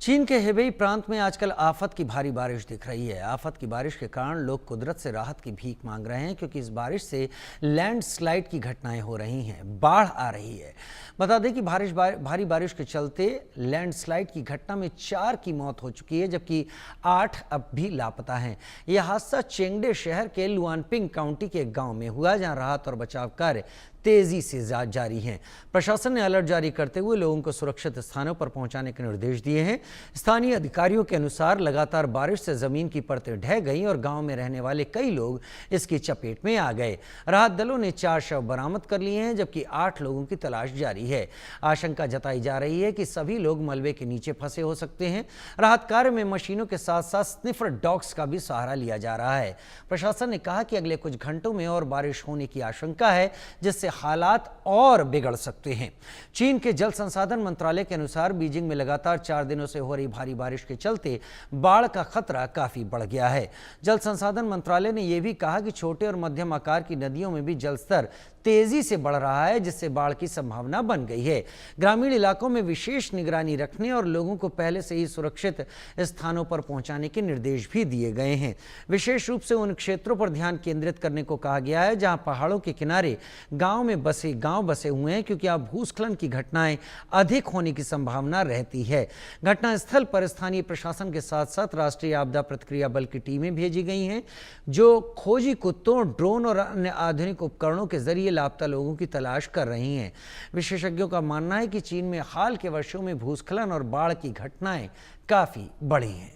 चीन के हेबेई प्रांत में आजकल आफत की भारी बारिश दिख रही है। आफत की बारिश के कारण लोग कुदरत से राहत की भीख मांग रहे हैं, क्योंकि इस बारिश से लैंडस्लाइड की घटनाएं हो रही हैं, बाढ़ आ रही है। बता दें कि भारी बारिश के चलते लैंडस्लाइड की घटना में 4 की मौत हो चुकी है, जबकि 8 अब भी लापता हैं। यह हादसा चेंगडे शहर के लुआनपिंग काउंटी के एक गांव में हुआ, जहां राहत और बचाव कार्य तेजी से जारी हैं। प्रशासन ने अलर्ट जारी करते हुए लोगों को सुरक्षित स्थानों पर पहुंचाने के निर्देश दिए हैं। स्थानीय अधिकारियों के अनुसार लगातार बारिश से जमीन की परतें ढह गईं और गांव में रहने वाले कई लोग इसकी चपेट में आ गए। राहत दलों ने 4 शव बरामद कर लिए हैं, जबकि 8 लोगों की तलाश जारी है। आशंका जताई जा रही है कि सभी लोग मलबे के नीचे फंसे हो सकते हैं। राहत कार्य में मशीनों के साथ साथ स्निफर डॉग्स का भी सहारा लिया जा रहा है। प्रशासन ने कहा कि अगले कुछ घंटों में और बारिश होने की आशंका है, जिससे हालात और बिगड़ सकते हैं। चीन के जल संसाधन मंत्रालय के अनुसार बीजिंग में लगातार 4 दिनों से हो रही भारी बारिश के चलते बाढ़ का खतरा काफी बढ़ गया है। जल संसाधन मंत्रालय ने यह भी कहा कि छोटे और मध्यम आकार की नदियों में भी जलस्तर तेजी से बढ़ रहा है, जिससे बाढ़ की संभावना बन गई है। ग्रामीण इलाकों में विशेष निगरानी रखने और लोगों को पहले से ही सुरक्षित स्थानों पर पहुंचाने के निर्देश भी दिए गए हैं। विशेष रूप से उन क्षेत्रों पर ध्यान केंद्रित करने को कहा गया है जहां पहाड़ों के किनारे गांव बसे हुए हैं, क्योंकि अब भूस्खलन की घटनाएं अधिक होने की संभावना रहती है। घटनास्थल पर स्थानीय प्रशासन के साथ साथ राष्ट्रीय आपदा प्रतिक्रिया बल की टीमें भेजी गई हैं, जो खोजी कुत्तों, ड्रोन और अन्य आधुनिक उपकरणों के जरिए लापता लोगों की तलाश कर रही हैं। विशेषज्ञों का मानना है कि चीन में हाल के वर्षों में भूस्खलन और बाढ़ की घटनाएं काफी बढ़ी हैं।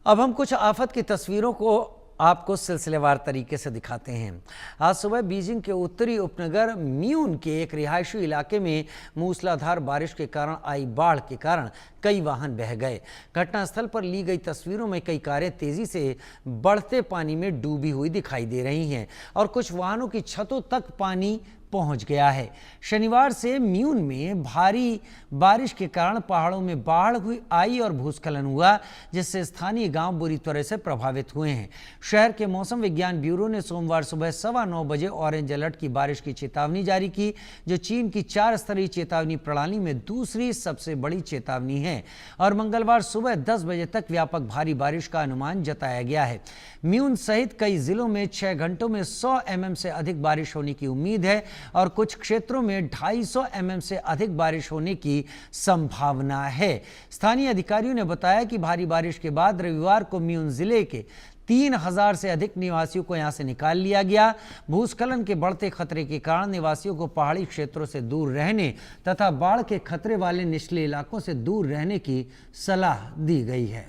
अब हम कुछ आफत की तस्वीरों को आपको सिलसिलेवार तरीके से दिखाते हैं। आज सुबह बीजिंग के उत्तरी उपनगर म्यून के एक रिहायशी इलाके में मूसलाधार बारिश के कारण आई बाढ़ के कारण कई वाहन बह गए। घटनास्थल पर ली गई तस्वीरों में कई कारें तेजी से बढ़ते पानी में डूबी हुई दिखाई दे रही हैं और कुछ वाहनों की छतों तक पानी पहुंच गया है। शनिवार से म्यून में भारी बारिश के कारण पहाड़ों में बाढ़ आई और भूस्खलन हुआ, जिससे स्थानीय गांव बुरी तरह से प्रभावित हुए हैं। शहर के मौसम विज्ञान ब्यूरो ने सोमवार सुबह 9:15 बजे ऑरेंज अलर्ट की बारिश की चेतावनी जारी की, जो चीन की 4 स्तरीय चेतावनी प्रणाली में दूसरी सबसे बड़ी चेतावनी है और मंगलवार सुबह 10 बजे तक व्यापक भारी बारिश का अनुमान जताया गया है। म्यून सहित कई जिलों में 6 घंटों में 100 mm से अधिक बारिश होने की उम्मीद है और कुछ क्षेत्रों में 250 mm से अधिक बारिश होने की संभावना है। स्थानीय अधिकारियों ने बताया कि भारी बारिश के बाद रविवार को म्यून जिले के 3000 से अधिक निवासियों को यहां से निकाल लिया गया। भूस्खलन के बढ़ते खतरे के कारण निवासियों को पहाड़ी क्षेत्रों से दूर रहने तथा बाढ़ के खतरे वाले निचले इलाकों से दूर रहने की सलाह दी गई है।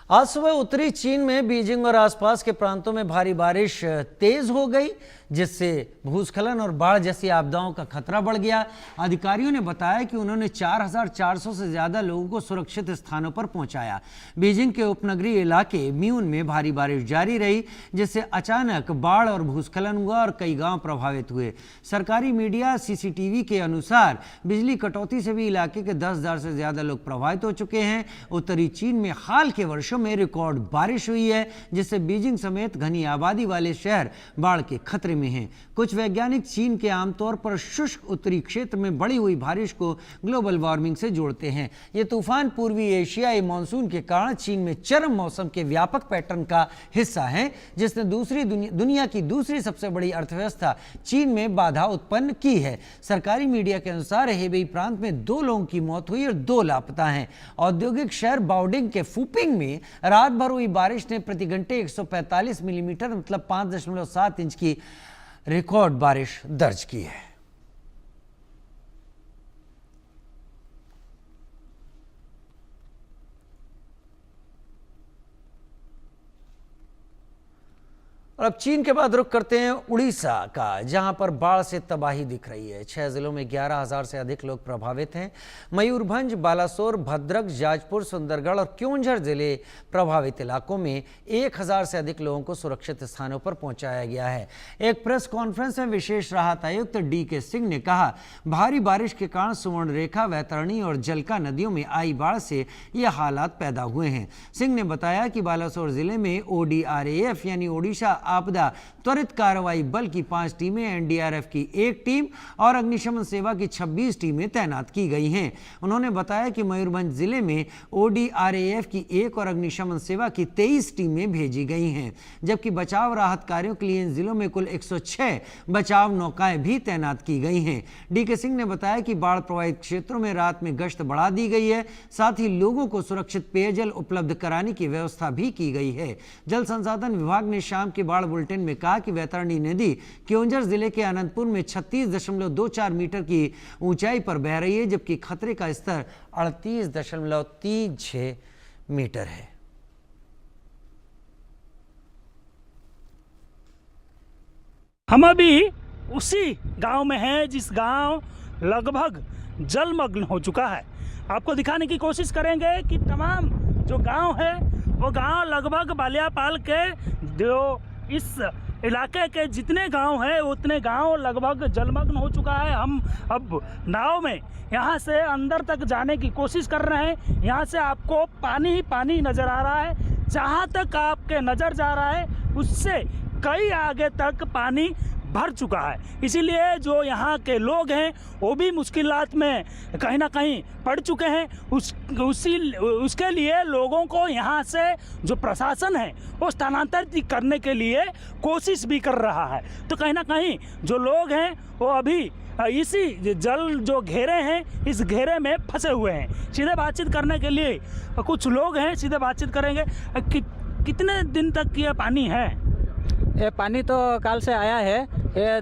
आज सुबह उत्तरी चीन में बीजिंग और आसपास के प्रांतों में भारी बारिश तेज हो गई, जिससे भूस्खलन और बाढ़ जैसी आपदाओं का खतरा बढ़ गया। अधिकारियों ने बताया कि उन्होंने 4400 से ज्यादा लोगों को सुरक्षित स्थानों पर पहुंचाया। बीजिंग के उपनगरीय इलाके म्यून में भारी बारिश जारी रही, जिससे अचानक बाढ़ और भूस्खलन हुआ और कई गांव प्रभावित हुए। सरकारी मीडिया सीसीटीवी के अनुसार बिजली कटौती से भी इलाके के 10,000 से ज्यादा लोग प्रभावित हो चुके हैं। उत्तरी चीन में हाल के वर्षों में रिकॉर्ड बारिश हुई है, जिससे बीजिंग समेत घनी आबादी वाले शहर बाढ़ के खतरे में हैं। कुछ वैज्ञानिक चीन के आमतौर पर शुष्क उत्तरी क्षेत्र में बढ़ी हुई बारिश को ग्लोबल वार्मिंग से जोड़ते हैं। ये तूफान पूर्वी एशियाई मानसून के कारण चीन में चरम मौसम के व्यापक पैटर्न का हिस्सा है, जिसने दुनिया की दूसरी सबसे बड़ी अर्थव्यवस्था चीन में बाधा उत्पन्न की है। सरकारी मीडिया के अनुसार हेबेई प्रांत में 2 लोगों की मौत हुई और 2 लापता हैं। औद्योगिक शहर बाओडिंग के फुपिंग में रात भर हुई बारिश ने प्रति घंटे 145 मिलीमीटर मतलब 5.7 इंच की रिकॉर्ड बारिश दर्ज की है। और अब चीन के बाद रुख करते हैं उड़ीसा का, जहां पर बाढ़ से तबाही दिख रही है। 6 जिलों में 11,000 से अधिक लोग प्रभावित हैं। मयूरभंज, बालासोर, भद्रक, जाजपुर, सुंदरगढ़ और क्योंझर जिले प्रभावित इलाकों में 1,000 से अधिक लोगों को सुरक्षित स्थानों पर पहुंचाया गया है। एक प्रेस कॉन्फ्रेंस में विशेष राहत आयुक्त DK सिंह ने कहा, भारी बारिश के कारण सुवर्णरेखा, वैतरणी और जलका नदियों में आई बाढ़ से ये हालात पैदा हुए हैं। सिंह ने बताया कि बालासोर जिले में ODRAF यानी ओडिशा आपदा त्वरित कार्रवाई बल की 5 टीमें, NDRF की 1 टीम और अग्निशमन सेवा की 26 टीमें तैनात की गई हैं। उन्होंने बताया कि मयूरभंज जिले में ODRAF की 1 और अग्निशमन सेवा की 23 टीमें भेजी गई हैं, जबकि बचाव राहत कार्यों के लिए इन जिलों में कुल 106 बचाव नौकाएं भी तैनात की गई हैं। DK सिंह ने बताया कि बाढ़ प्रभावित क्षेत्रों में रात में गश्त बढ़ा दी गई है, साथ ही लोगों को सुरक्षित पेयजल उपलब्ध कराने की व्यवस्था भी की गई है। जल संसाधन विभाग ने शाम के बाढ़ बुलेटिन में कहा कि वैतरणी नदी क्योंझर जिले के अनंतपुर में 36.24 मीटर की ऊंचाई पर बह रही है, जबकि खतरे का स्तर 38.36 मीटर है। हम अभी उसी गांव में हैं जिस गांव लगभग जलमग्न हो चुका है। आपको दिखाने की कोशिश करेंगे कि तमाम जो गांव है वो गांव लगभग बालियापाल के जो इस इलाके के जितने गांव हैं उतने गांव लगभग जलमग्न हो चुका है। हम अब नाव में यहां से अंदर तक जाने की कोशिश कर रहे हैं। यहां से आपको पानी ही पानी नज़र आ रहा है। जहां तक आपके नज़र जा रहा है उससे कई आगे तक पानी भर चुका है। इसीलिए जो यहाँ के लोग हैं वो भी मुश्किलात में कहीं ना कहीं पड़ चुके हैं। उसके लिए लोगों को यहाँ से जो प्रशासन है वो स्थानांतरित करने के लिए कोशिश भी कर रहा है। तो कहीं ना कहीं जो लोग हैं वो अभी इसी जल जो घेरे हैं इस घेरे में फंसे हुए हैं। सीधे बातचीत करने के लिए कुछ लोग हैं, सीधे बातचीत करेंगे। कितने दिन तक ये पानी है? ये पानी तो कल से आया है, ये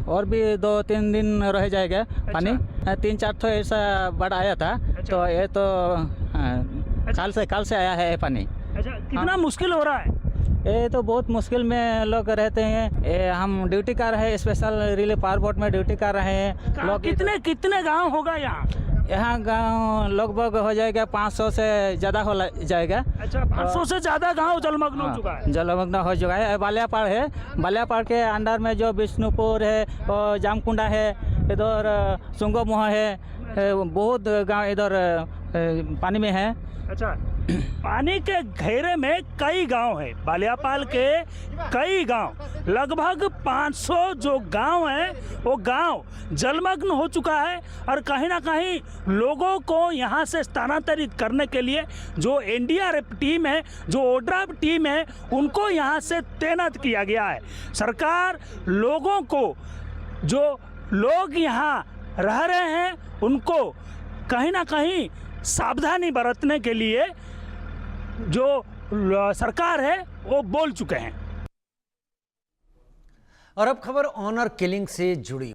और भी 2-3 दिन रह जाएगा पानी। 3-4 तो ऐसा बाढ़ आया था। तो ये तो कल से आया है ये पानी। अच्छा, कितना मुश्किल हो रहा है? ये तो बहुत मुश्किल में लोग रहते हैं। ये हम ड्यूटी कर रहे हैं, स्पेशल रिलीफ पावर बोट में ड्यूटी कर रहे हैं लोग। कितने गांव होगा यहाँ गांव लगभग हो जाएगा 500 से ज़्यादा हो जाएगा। अच्छा, 500 से ज़्यादा गांव जलमग्न हो चुका है। जलमग्न हो चुका है। बालियापाड़ है, बालियापाड़ के अंडर में जो विष्णुपुर है और जामकुंडा है, इधर सुंगोमुहा है, बहुत गांव इधर पानी में है। अच्छा, पानी के घेरे में कई गांव है, बालियापाल के कई गांव, लगभग 500 जो गांव हैं वो गांव जलमग्न हो चुका है। और कहीं ना कहीं लोगों को यहां से स्थानांतरित करने के लिए जो NDRF टीम है, जो ODRAF टीम है, उनको यहां से तैनात किया गया है। सरकार लोगों को, जो लोग यहां रह रहे हैं उनको कहीं ना कहीं सावधानी बरतने के लिए जो सरकार है वो बोल चुके हैं। और अब खबर ऑनर किलिंग से जुड़ी।